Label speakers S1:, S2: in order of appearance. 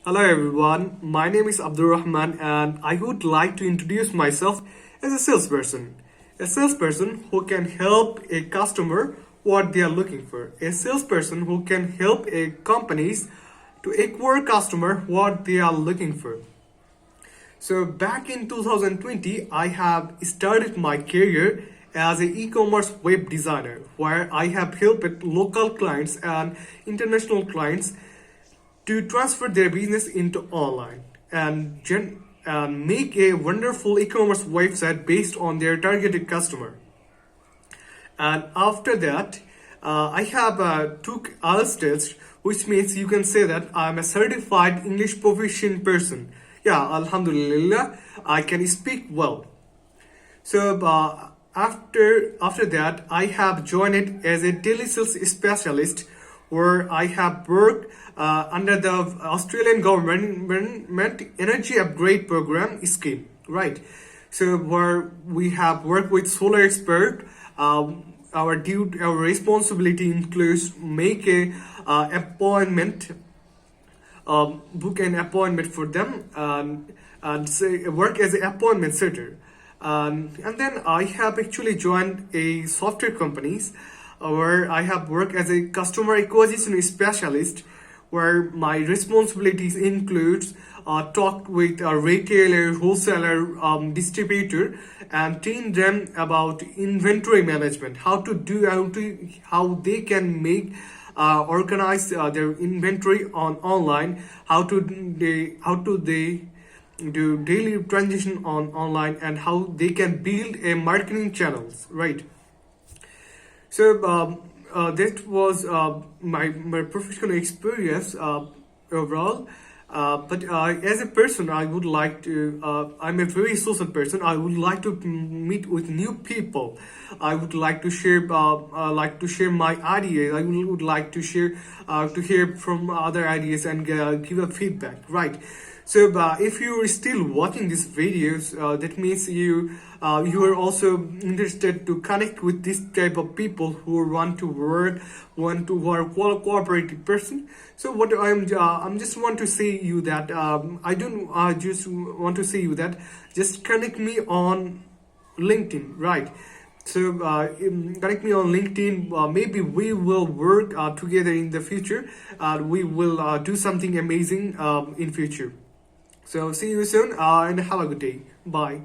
S1: Hello everyone, my name is Abdul Rahman and I would like to introduce myself as a salesperson. A salesperson who can help a customer what they are looking for. A salesperson who can help a companies to acquire customer what they are looking for. So back in 2020, I have started my career as an e-commerce web designer where I have helped local clients and international clients to transfer their business into online and make a wonderful e-commerce website based on their targeted customer. And after that, I have took IELTS test, which means you can say that I'm a certified English proficient person. Yeah, Alhamdulillah, I can speak well. So after that, I have joined as a telesales specialist, where I have worked under the Australian government energy upgrade program scheme, right? So where we have worked with solar expert. Our responsibility includes make a appointment, book an appointment for them, and say work as an appointment setter. And then I have actually joined a software companies where I have worked as a customer acquisition specialist, where my responsibilities includes talk with a retailer, wholesaler, distributor, and teach them about inventory management, how they can make organize their inventory on online, how to they do daily transition on online, and how they can build a marketing channels, right? So that was my professional experience overall. But as a person, I would like to. I'm a very social person. I would like to meet with new people. I would like to share my ideas. I would like to share to hear from other ideas and give a feedback. Right. So if you are still watching these videos, that means you are also interested to connect with this type of people who want to work, who are cooperative person. So what I'm just want to say you that I just want to say you that just connect me on LinkedIn, right? So connect me on LinkedIn. Maybe we will work together in the future. We will do something amazing in future. So see you soon and have a good day. Bye.